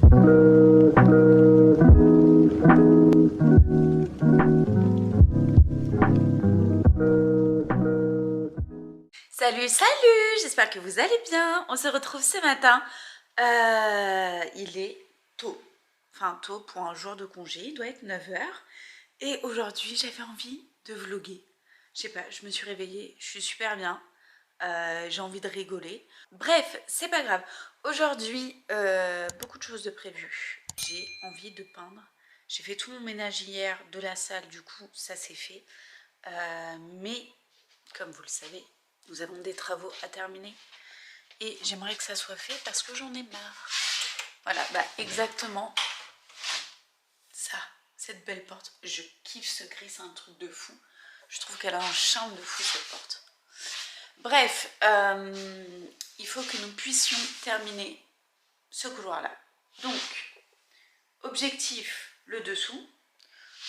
Salut, salut, j'espère que vous allez bien. On se retrouve ce matin. Il est tôt, enfin tôt pour un jour de congé, il doit être 9 h. Et aujourd'hui, j'avais envie de vlogger. Je sais pas, je me suis réveillée, je suis super bien. J'ai envie de rigoler. Bref, c'est pas grave. Aujourd'hui, beaucoup de choses de prévues. J'ai envie de peindre. J'ai fait tout mon ménage hier de la salle, du coup, ça s'est fait. Mais, comme vous le savez, nous avons des travaux à terminer. Et j'aimerais que ça soit fait parce que j'en ai marre. Voilà, bah exactement ça, cette belle porte. Je kiffe ce gris, c'est un truc de fou. Je trouve qu'elle a un charme de fou cette porte. Bref, il faut que nous puissions terminer ce couloir-là. Donc, objectif, le dessous.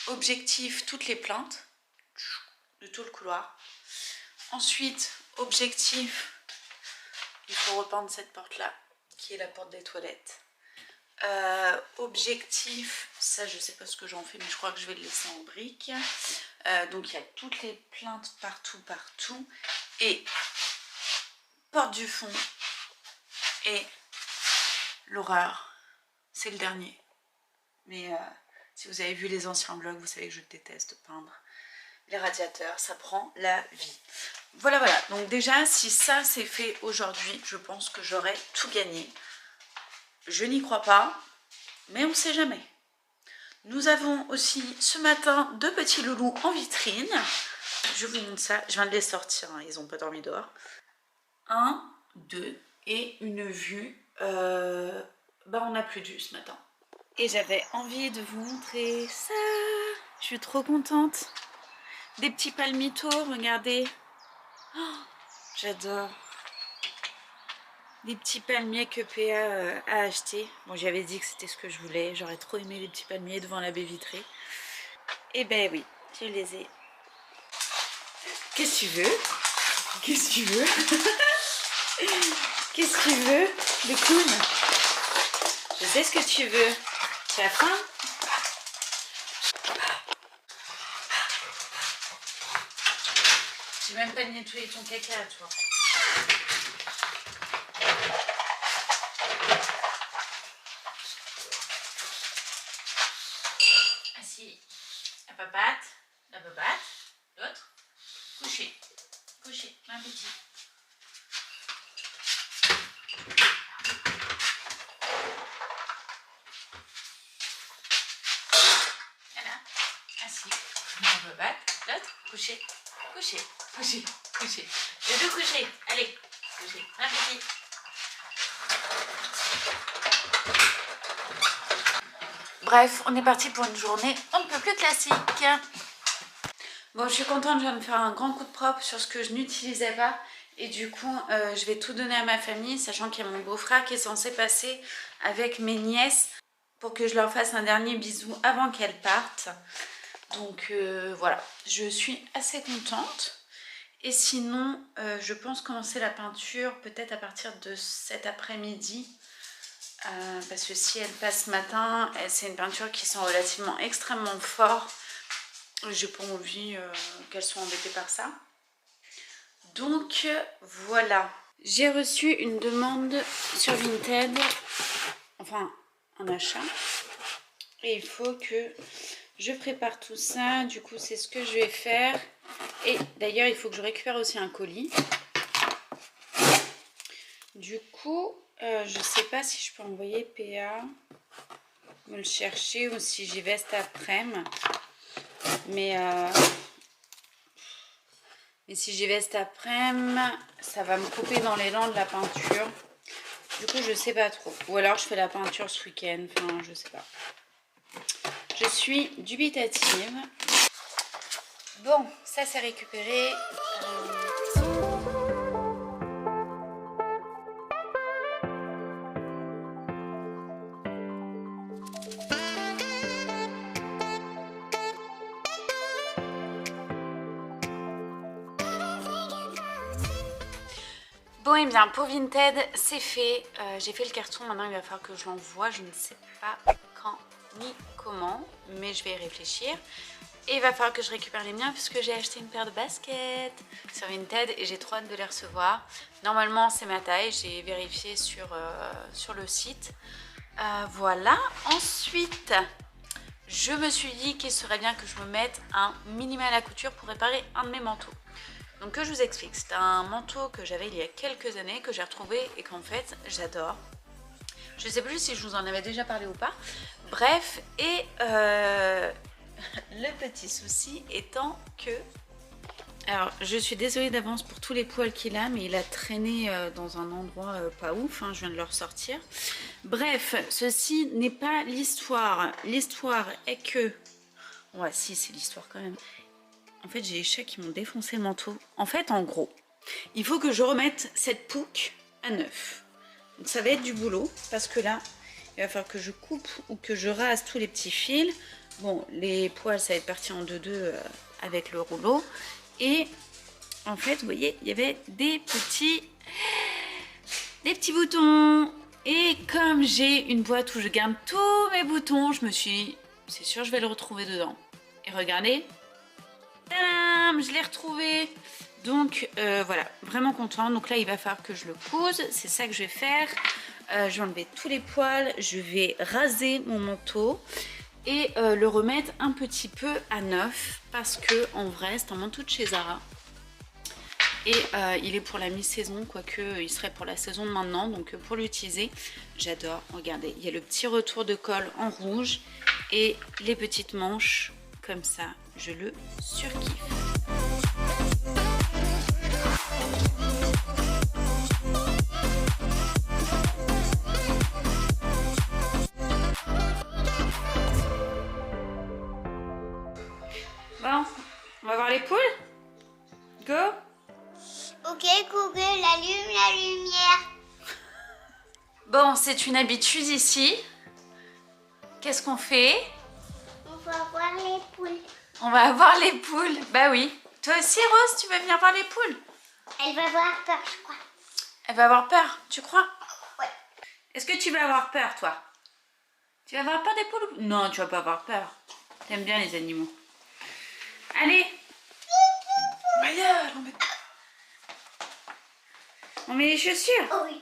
Objectif, toutes les plaintes de tout le couloir. Ensuite, objectif, il faut repeindre cette porte-là, qui est la porte des toilettes. Objectif, ça je sais pas ce que j'en fais, mais je crois que je vais le laisser en briques. Donc il y a toutes les plaintes partout. Et porte du fond. Et l'horreur, c'est le dernier. Mais si vous avez vu les anciens vlogs, vous savez que je déteste peindre les radiateurs, ça prend la vie. Voilà, donc déjà, si ça c'est fait aujourd'hui, je pense que j'aurai tout gagné. Je n'y crois pas, mais on ne sait jamais. Nous avons aussi ce matin deux petits loulous en vitrine. Je vous montre ça, je viens de les sortir, hein, ils n'ont pas dormi dehors. 1, 2 et une vue, on n'a plus de vue ce matin. Et j'avais envie de vous montrer ça. Je suis trop contente. Des petits palmitos, regardez. Oh, j'adore. Des petits palmiers que PA a acheté. Bon, j'avais dit que c'était ce que je voulais. J'aurais trop aimé les petits palmiers devant la baie vitrée. Et ben oui, je les ai. Qu'est-ce que tu veux? Qu'est-ce que tu veux? Qu'est-ce que tu veux? Le clown. Je sais ce que tu veux. Tu as faim? J'ai même pas nettoyé ton caca, toi. Assis. La papate, l'autre. Couché, ma petite. Voilà, assis. La papate, l'autre. Couché. Les deux couchés. Allez, couché, ma petite. Bref, on est parti pour une journée on ne peut plus classique. Bon, je suis contente, je viens de faire un grand coup de propre sur ce que je n'utilisais pas. Et du coup, je vais tout donner à ma famille, sachant qu'il y a mon beau-frère qui est censé passer avec mes nièces pour que je leur fasse un dernier bisou avant qu'elles partent. Donc voilà, je suis assez contente. Et sinon, je pense commencer la peinture peut-être à partir de cet après-midi. Parce que si elle passe ce matin, c'est une peinture qui sent relativement extrêmement fort. J'ai pas envie qu'elle soit embêtée par ça. Donc voilà. J'ai reçu une demande sur Vinted, enfin un achat. Et il faut que je prépare tout ça. Du coup, c'est ce que je vais faire. Et d'ailleurs, il faut que je récupère aussi un colis. Du coup, je sais pas si je peux envoyer PA me le chercher ou si j'y vais cet après-midi. Mais si j'y vais cet après-midi, ça va me couper dans l'élan de la peinture. Du coup, je sais pas trop. Ou alors, je fais la peinture ce week-end. Enfin, je sais pas. Je suis dubitative. Bon, ça c'est récupéré. Bon et bien pour Vinted c'est fait, j'ai fait le carton, maintenant il va falloir que je l'envoie, je ne sais pas quand ni comment, mais je vais y réfléchir. Et il va falloir que je récupère les miens puisque j'ai acheté une paire de baskets sur Vinted et j'ai trop hâte de les recevoir. Normalement c'est ma taille, j'ai vérifié sur le site. Voilà, ensuite je me suis dit qu'il serait bien que je me mette un minimum à la couture pour réparer un de mes manteaux. Donc que je vous explique, c'est un manteau que j'avais il y a quelques années, que j'ai retrouvé et qu'en fait j'adore. Je ne sais plus si je vous en avais déjà parlé ou pas. Bref, et le petit souci étant que... Alors je suis désolée d'avance pour tous les poils qu'il a, mais il a traîné dans un endroit pas ouf, hein, je viens de le ressortir. Bref, ceci n'est pas l'histoire. L'histoire est que... Ouais si, c'est l'histoire quand même. En fait, j'ai les chats qui m'ont défoncé le manteau. En fait, en gros, il faut que je remette cette pouque à neuf. Donc ça va être du boulot, parce que là, il va falloir que je coupe ou que je rase tous les petits fils. Bon, les poils, ça va être parti en 2-2 avec le rouleau. Et en fait, vous voyez, il y avait des petits boutons. Et comme j'ai une boîte où je garde tous mes boutons, je me suis dit, c'est sûr, je vais le retrouver dedans. Et regardez. Tadam, je l'ai retrouvé. Donc voilà, vraiment contente. Donc là il va falloir que je le couse, c'est ça que je vais faire. Je vais enlever tous les poils, je vais raser mon manteau et le remettre un petit peu à neuf parce que en vrai c'est un manteau de chez Zara et il est pour la mi-saison, quoique il serait pour la saison de maintenant. Donc pour l'utiliser, j'adore. Regardez, il y a le petit retour de col en rouge et les petites manches comme ça, je le surkiffe. Bon, on va voir les poules. Go. Ok, Google, allume la lumière. Bon, c'est une habitude ici. Qu'est-ce qu'on fait? On va voir les poules. On va voir les poules. Bah oui. Toi aussi, Rose, tu veux venir voir les poules? Elle va avoir peur, je crois. Elle va avoir peur, tu crois? Ouais. Est-ce que tu vas avoir peur, toi? Tu vas avoir peur des poules? Non, tu vas pas avoir peur. T'aimes bien les animaux. Allez. Maya, on met les chaussures. Oh oui.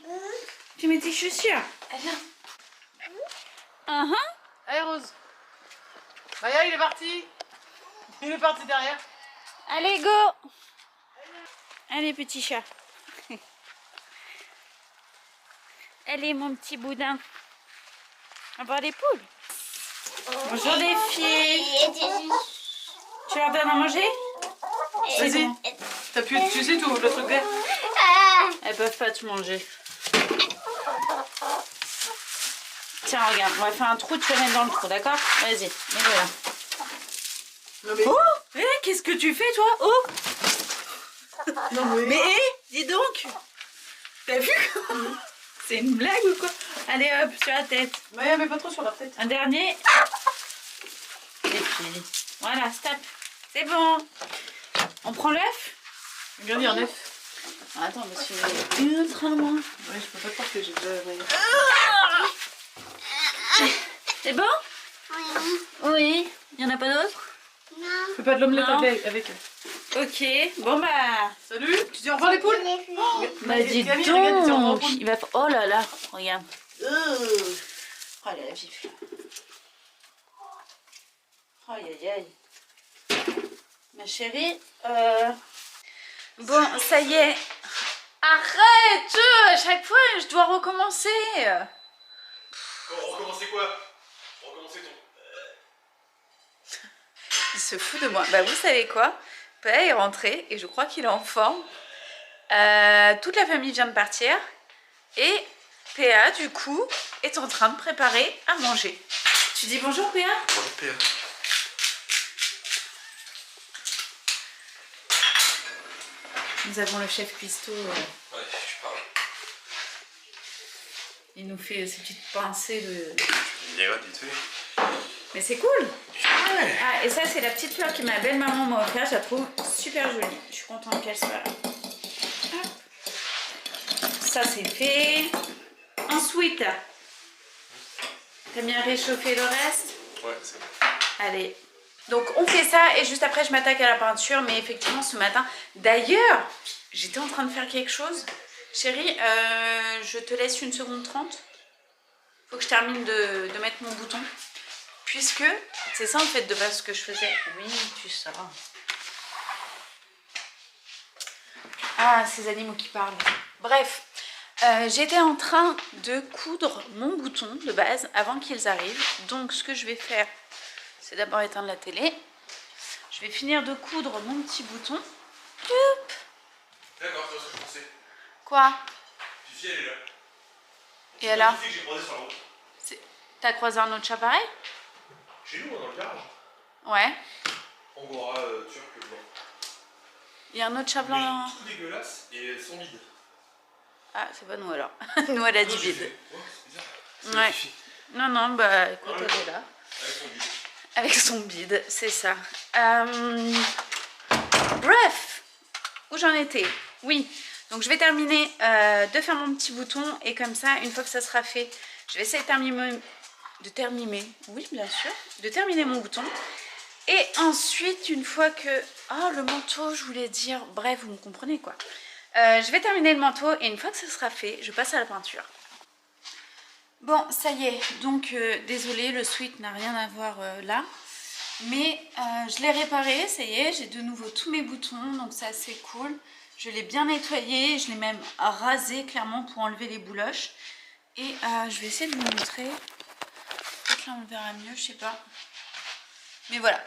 Tu mets tes chaussures. Elle vient. Allez Rose. Maya il est parti. Il est parti derrière. Allez, go. Allez, petit chat. Allez, mon petit boudin. On va voir les poules. Bonjour les filles. Tu leur donnes à manger? Vas-y. T'appuies, tu sais tout, le truc vert. Elles peuvent pas tout manger. Tiens, regarde, on va faire un trou, tu vas mettre dans le trou, d'accord? Vas-y, mets-le là. Non, mais... Oh, qu'est-ce que tu fais, toi? Oh, Non, mais... dis donc. T'as vu? C'est une blague ou quoi? Allez, hop, sur la tête. Maya, mets pas trop sur la tête. Un dernier. Et puis, voilà, stop. C'est bon. On prend l'œuf? Regarde, il y a un œuf. Attends, parce qu'il est ultra loin. Ouais, je peux pas croire que j'ai déjà... C'est bon? Oui. Oui. Il n'y en a pas d'autres? Non. Fais pas de l'omelette Non. avec elle. Ok. Bon bah. Salut. Tu dis au revoir les poules? Bah dis Camille, regarde, dis au revoir aux donc. poules. Il va. Oh là là. Regarde. Oh là la vif. Oh aïe aïe. Ma chérie. Bon, ça y est. Arrête! À chaque fois, je dois recommencer. Recommencer quoi? Recommencer ton... Il se fout de moi. Bah vous savez quoi? Papa est rentré et je crois qu'il est en forme. Toute la famille vient de partir et PA du coup est en train de préparer à manger. Tu dis bonjour PA? Bonjour PA. Nous avons le chef cuistot. Ouais, je parle. Il nous fait ses petites pincées de... Je dirais vite fait. Mais c'est cool. Ah, et ça c'est la petite fleur que ma belle-maman m'a offert. Je la trouve super jolie. Je suis contente qu'elle soit là. Hop. ça c'est fait. Ensuite, t'as bien réchauffé le reste? Ouais, c'est bon. Allez. Donc on fait ça et juste après je m'attaque à la peinture. Mais effectivement ce matin, d'ailleurs, j'étais en train de faire quelque chose. Chérie, je te laisse 1 seconde 30. Faut que je termine de mettre mon bouton. Puisque, c'est ça en fait de base ce que je faisais. Oui, tu sauras. Ah, ces animaux qui parlent. Bref, j'étais en train de coudre mon bouton de base avant qu'ils arrivent. Donc ce que je vais faire, c'est d'abord éteindre la télé. Je vais finir de coudre mon petit bouton. Youp. D'accord, c'est ce que je pensais. Quoi? Fifi, elle est là. Et alors? Fifi que j'ai croisé sur la route. T'as croisé un autre chat pareil? Chez nous, dans le garage. Ouais. Angora turc blanc. Il y a un autre chat blanc. Mais tout dégueulasse et sans bide. Ah, c'est pas nous alors. Nous, elle a du Non, j'ai bide. fait, oh, c'est bizarre. C'est Ouais. Fifi. Non, non, bah écoute, Ouais. elle est là. Avec son bide. Avec son bide, c'est ça. Bref, où j'en étais? Oui, donc je vais terminer de faire mon petit bouton. Et comme ça, une fois que ça sera fait, je vais essayer de terminer, oui bien sûr, de terminer mon bouton. Et ensuite, une fois que... Oh, le manteau, je voulais dire... Bref, vous me comprenez quoi. Je vais terminer le manteau et une fois que ça sera fait, je passe à la peinture. Bon, ça y est. Donc, désolée, le sweat n'a rien à voir là. Mais je l'ai réparé, ça y est. J'ai de nouveau tous mes boutons, donc c'est assez cool. Je l'ai bien nettoyé, je l'ai même rasé clairement pour enlever les bouloches. Et je vais essayer de vous montrer. Peut-être là on le verra mieux, je sais pas. Mais voilà.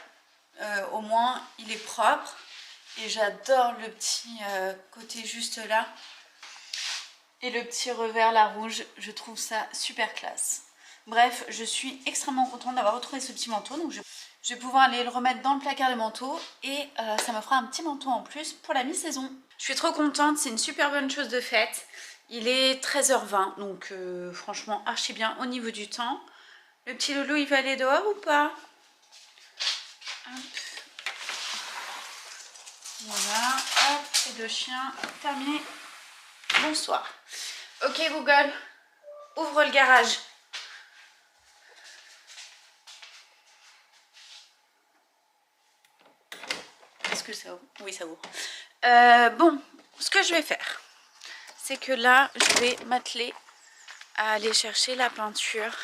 Au moins, il est propre. Et j'adore le petit côté juste là. Et le petit revers, la rouge, je trouve ça super classe. Bref, je suis extrêmement contente d'avoir retrouvé ce petit manteau. Donc je vais pouvoir aller le remettre dans le placard de manteaux. Et ça me fera un petit manteau en plus pour la mi-saison. Je suis trop contente, c'est une super bonne chose de faite. Il est 13h20, donc franchement archi bien au niveau du temps. Le petit loulou, il va aller dehors ou pas? Hop. Voilà, hop, et 2 chiens, terminé. Bonsoir. Ok Google, ouvre le garage. Est-ce que ça ouvre? Oui, ça ouvre. Bon, ce que je vais faire, c'est que là, je vais m'atteler à aller chercher la peinture.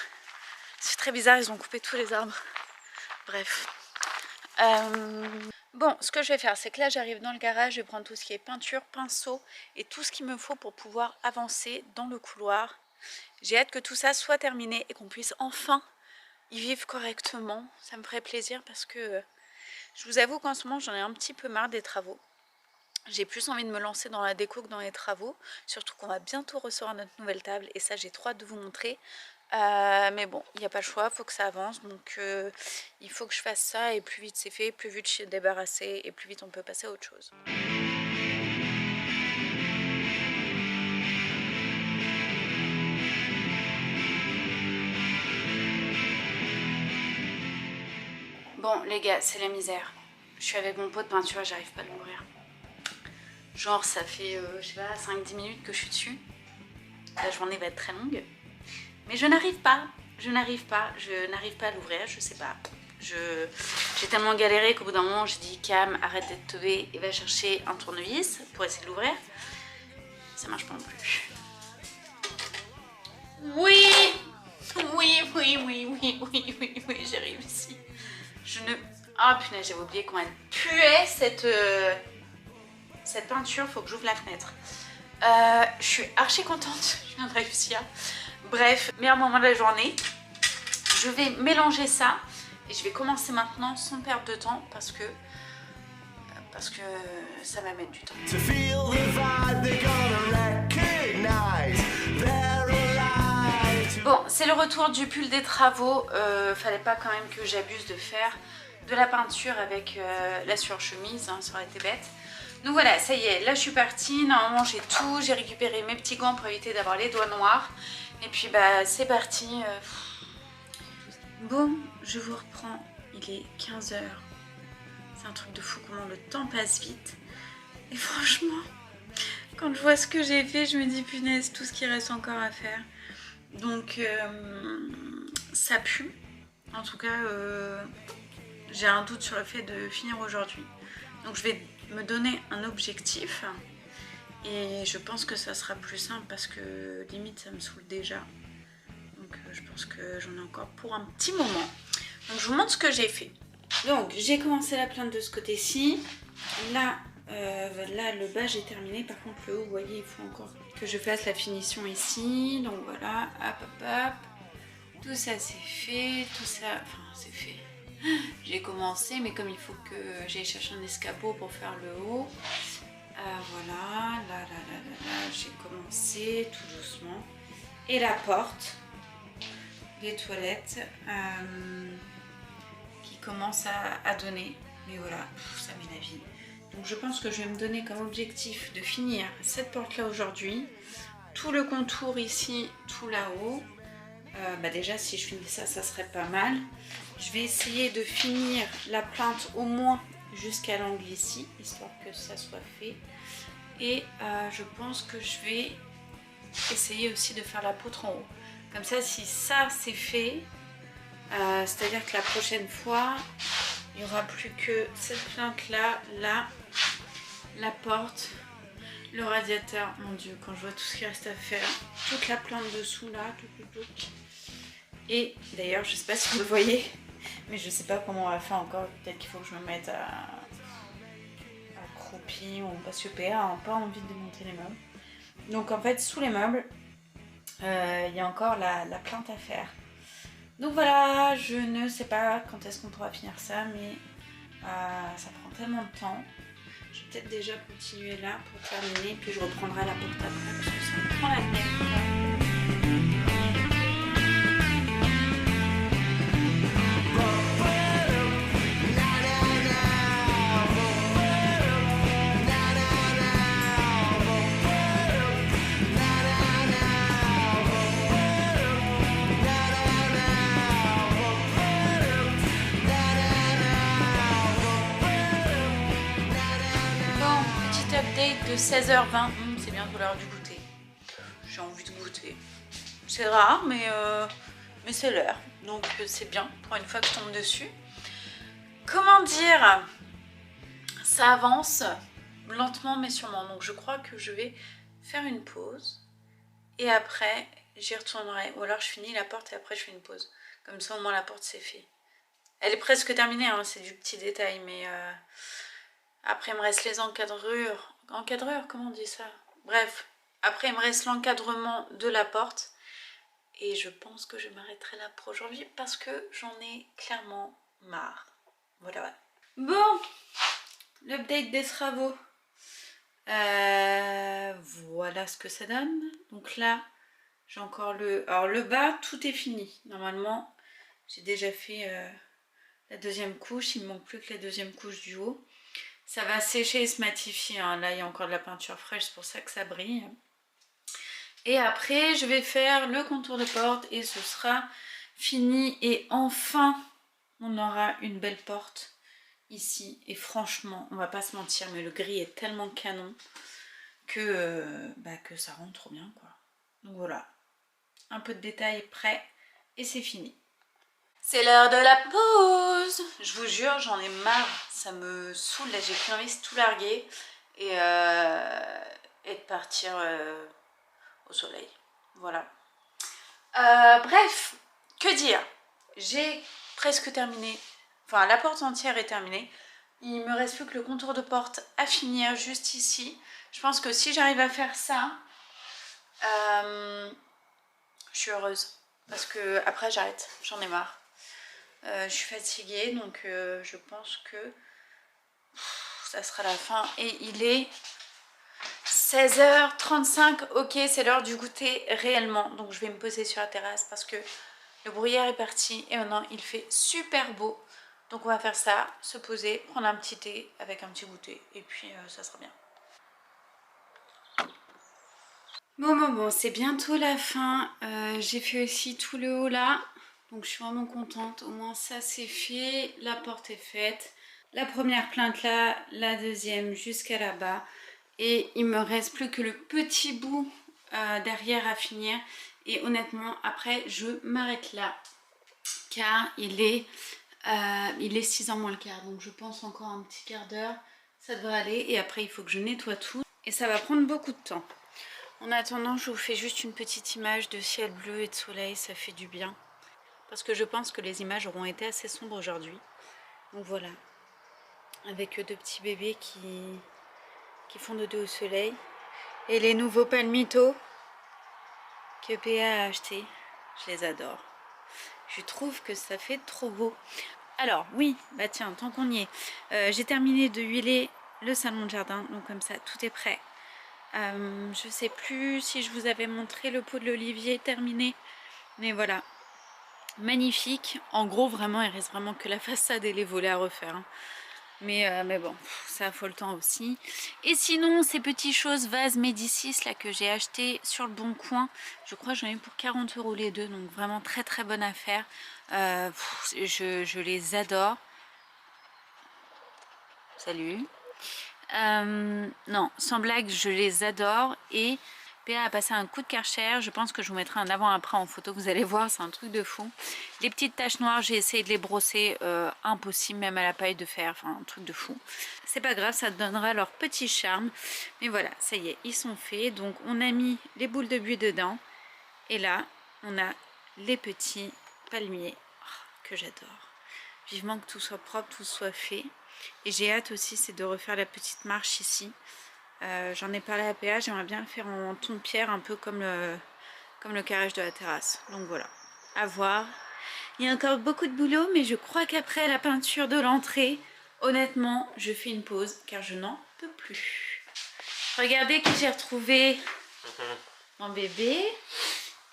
C'est très bizarre, ils ont coupé tous les arbres. Bref. Bon, ce que je vais faire, c'est que là j'arrive dans le garage, je vais prendre tout ce qui est peinture, pinceau et tout ce qu'il me faut pour pouvoir avancer dans le couloir. J'ai hâte que tout ça soit terminé et qu'on puisse enfin y vivre correctement. Ça me ferait plaisir parce que je vous avoue qu'en ce moment j'en ai un petit peu marre des travaux. J'ai plus envie de me lancer dans la déco que dans les travaux. Surtout qu'on va bientôt recevoir notre nouvelle table et ça j'ai trop hâte de vous montrer. Mais bon, il n'y a pas le choix, il faut que ça avance, donc il faut que je fasse ça et plus vite c'est fait, plus vite je suis débarrassée et plus vite on peut passer à autre chose. Bon les gars, c'est la misère. Je suis avec mon pot de peinture et j'arrive pas à l'ouvrir. Genre ça fait, je sais pas, 5-10 minutes que je suis dessus. La journée va être très longue. Mais je n'arrive pas à l'ouvrir, je sais pas. J'ai tellement galéré qu'au bout d'un moment j'ai dit Cam, arrête d'être teubée et va chercher un tournevis pour essayer de l'ouvrir. Ça marche pas non plus. Oui, j'ai réussi. Ah punaise, j'avais oublié comment elle puait cette peinture, faut que j'ouvre la fenêtre. Je suis archi contente, je viens de réussir. Bref, meilleur moment de la journée. Je vais mélanger ça et je vais commencer maintenant sans perdre de temps parce que ça va mettre du temps. Bon, c'est le retour du pull des travaux. Fallait pas quand même que j'abuse de faire de la peinture avec la surchemise, hein, ça aurait été bête. Donc voilà, ça y est, là je suis partie. Normalement j'ai tout, j'ai récupéré mes petits gants pour éviter d'avoir les doigts noirs. Et puis bah c'est parti. Bon, je vous reprends, il est 15h. C'est un truc de fou comment le temps passe vite. Et franchement, Quand je vois ce que j'ai fait, je me dis punaise, tout ce qui reste encore à faire. Donc ça pue. En tout cas, j'ai un doute sur le fait de finir aujourd'hui. Donc je vais me donner un objectif. Et je pense que ça sera plus simple parce que limite ça me saoule déjà. Donc je pense que j'en ai encore pour un petit moment. Donc je vous montre ce que j'ai fait. Donc j'ai commencé la plainte de ce côté-ci. Là, là le bas j'ai terminé. Par contre le haut, vous voyez, il faut encore que je fasse la finition ici. Donc voilà, hop hop hop. Tout ça c'est fait, tout ça, enfin c'est fait. J'ai commencé, mais comme il faut que j'aille chercher un escabeau pour faire le haut. Voilà, là, j'ai commencé tout doucement. Et la porte des toilettes qui commence à donner. Mais voilà, ça met la vie. Donc je pense que je vais me donner comme objectif de finir cette porte là aujourd'hui. Tout le contour ici, tout là-haut. Déjà si je finis ça, ça serait pas mal. Je vais essayer de finir la plainte au moins jusqu'à l'angle ici, histoire que ça soit fait. Et je pense que je vais essayer aussi de faire la poutre en haut. Comme ça, si ça c'est fait, c'est-à-dire que la prochaine fois, il n'y aura plus que cette plainte là, là, la porte, le radiateur. Mon dieu, quand je vois tout ce qui reste à faire, toute la plainte dessous là, tout. Et d'ailleurs, je sais pas si vous le voyez, mais je sais pas comment on va faire encore. Peut-être qu'il faut que je me mette à accroupi ou parce que PA n'a pas envie de démonter les meubles. Donc en fait, sous les meubles, il y a encore la plainte à faire. Donc voilà, je ne sais pas quand est-ce qu'on pourra finir ça, mais ça prend tellement de temps. Je vais peut-être déjà continuer là pour terminer, puis je reprendrai la porte après parce que ça me prend la tête. De 16h20, c'est bientôt l'heure du goûter. J'ai envie de goûter. C'est rare, mais c'est l'heure. Donc c'est bien pour une fois que je tombe dessus. Comment dire? Ça avance lentement mais sûrement. Donc je crois que je vais faire une pause. Et après, j'y retournerai. Ou alors je finis la porte et après je fais une pause. Comme ça au moins la porte c'est fait. Elle est presque terminée, hein, c'est du petit détail. Mais après il me reste les encadrures. Encadreur, comment on dit ça? Bref, après il me reste l'encadrement de la porte et je pense que je m'arrêterai là pour aujourd'hui parce que j'en ai clairement marre. Voilà. Bon, l'update des travaux. Voilà ce que ça donne. Donc là, j'ai encore le... Alors le bas, tout est fini. Normalement, j'ai déjà fait la deuxième couche. Il me manque plus que la deuxième couche du haut. Ça va sécher et se matifier, hein. Là il y a encore de la peinture fraîche, c'est pour ça que ça brille. Et après je vais faire le contour de porte et ce sera fini. Et enfin on aura une belle porte ici. Et franchement, on va pas se mentir, mais le gris est tellement canon que ça rentre trop bien quoi. Donc voilà, un peu de détail prêt et c'est fini. C'est l'heure de la pause. Je vous jure, j'en ai marre. Ça me saoule. Là, j'ai plus envie de tout larguer et de partir au soleil. Voilà. Bref, que dire? J'ai presque terminé. Enfin, la porte entière est terminée. Il me reste plus que le contour de porte à finir juste ici. Je pense que si j'arrive à faire ça, je suis heureuse. Parce que après, j'arrête. J'en ai marre. Je suis fatiguée, donc je pense que ça sera la fin. Et il est 16h35. Ok, c'est l'heure du goûter réellement. Donc je vais me poser sur la terrasse parce que le brouillard est parti. Et maintenant, il fait super beau. Donc on va faire ça, se poser, prendre un petit thé avec un petit goûter. Et puis ça sera bien. Bon, c'est bientôt la fin. J'ai fait aussi tout le haut là. Donc je suis vraiment contente, au moins ça c'est fait, la porte est faite. La première plainte là, la deuxième jusqu'à là-bas. Et il me reste plus que le petit bout derrière à finir. Et honnêtement, après, je m'arrête là. Car il est 6h moins le quart. Donc je pense encore un petit quart d'heure. Ça devrait aller. Et après, il faut que je nettoie tout. Et ça va prendre beaucoup de temps. En attendant, je vous fais juste une petite image de ciel bleu et de soleil. Ça fait du bien. Parce que je pense que les images auront été assez sombres aujourd'hui. Donc voilà. Avec deux petits bébés qui font dodo au soleil. Et les nouveaux palmitos que PA a acheté. Je les adore. Je trouve que ça fait trop beau. Alors oui, bah tiens, tant qu'on y est, j'ai terminé de huiler le salon de jardin. Donc comme ça, tout est prêt. Je sais plus si je vous avais montré le pot de l'olivier terminé. Mais voilà. Magnifique. En gros, vraiment, il reste vraiment que la façade et les volets à refaire. Hein. Mais bon, ça faut le temps aussi. Et sinon, ces petites choses vases Médicis là que j'ai acheté sur le Bon Coin, je crois que j'en ai eu pour 40 € les deux, donc vraiment très très bonne affaire. Je les adore. Salut. Non, sans blague, je les adore. Et PA a passé un coup de Karcher. Je pense que je vous mettrai un avant-après en photo. Vous allez voir, c'est un truc de fou. Les petites taches noires, j'ai essayé de les brosser. Impossible, même à la paille de fer. Enfin, un truc de fou. C'est pas grave, ça donnera leur petit charme. Mais voilà, ça y est, ils sont faits. Donc, on a mis les boules de buis dedans. Et là, on a les petits palmiers que j'adore. Vivement que tout soit propre, tout soit fait. Et j'ai hâte aussi, c'est de refaire la petite marche ici. J'en ai parlé à PA, j'aimerais bien le faire en ton de pierre, un peu comme le carrelage de la terrasse. Donc voilà, à voir. Il y a encore beaucoup de boulot, mais je crois qu'après la peinture de l'entrée, honnêtement, je fais une pause, car je n'en peux plus. Regardez qui j'ai retrouvé, mon bébé.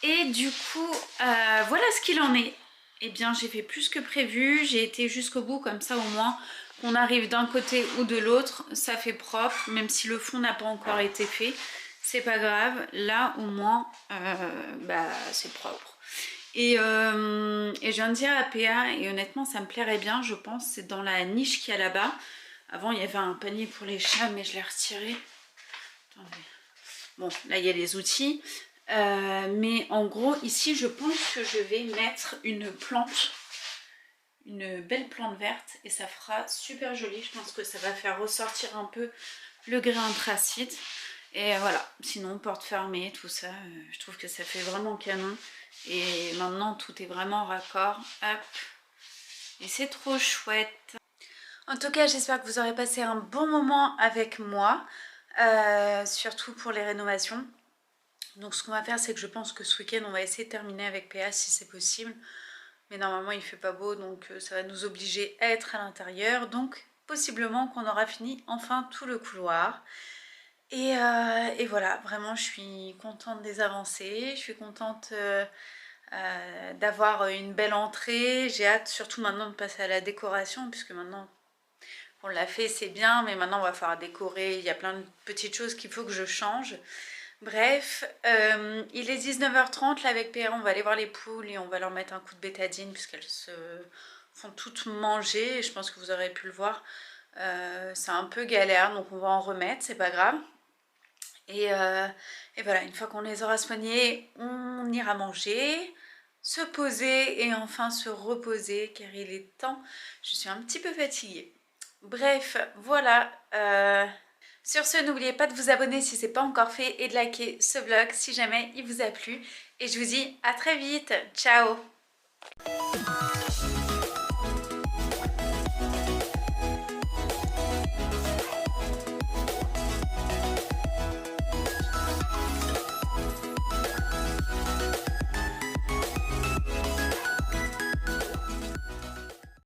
Et du coup, voilà ce qu'il en est. Eh bien, j'ai fait plus que prévu, j'ai été jusqu'au bout, comme ça au moins... On arrive d'un côté ou de l'autre, ça fait propre, même si le fond n'a pas encore été fait, c'est pas grave, là au moins c'est propre. Et je viens de dire à PA, et honnêtement ça me plairait bien, je pense, c'est dans la niche qu'il y a là-bas. Avant il y avait un panier pour les chats, mais je l'ai retiré. Attendez. Bon, là il y a les outils, mais en gros ici je pense que je vais mettre une plante. Une belle plante verte et ça fera super joli. Je pense que ça va faire ressortir un peu le grès anthracite. Et voilà, sinon porte fermée, tout ça, je trouve que ça fait vraiment canon. Et maintenant tout est vraiment raccord. Hop. Et c'est trop chouette. En tout cas, j'espère que vous aurez passé un bon moment avec moi. Surtout pour les rénovations. Donc ce qu'on va faire, c'est que je pense que ce week-end, on va essayer de terminer avec PA si c'est possible. Mais normalement il fait pas beau, donc ça va nous obliger à être à l'intérieur. Donc possiblement qu'on aura fini enfin tout le couloir. Et voilà, vraiment je suis contente des avancées. Je suis contente d'avoir une belle entrée. J'ai hâte surtout maintenant de passer à la décoration, puisque maintenant on l'a fait, c'est bien. Mais maintenant on va falloir décorer. Il y a plein de petites choses qu'il faut que je change. Bref, il est 19h30, là avec PA on va aller voir les poules et on va leur mettre un coup de bétadine puisqu'elles se font toutes manger, et je pense que vous aurez pu le voir, c'est un peu galère, donc on va en remettre, c'est pas grave. Et voilà, une fois qu'on les aura soignées, on ira manger, se poser et enfin se reposer car il est temps, je suis un petit peu fatiguée. Bref, voilà. Sur ce, n'oubliez pas de vous abonner si ce n'est pas encore fait et de liker ce vlog si jamais il vous a plu. Et je vous dis à très vite. Ciao!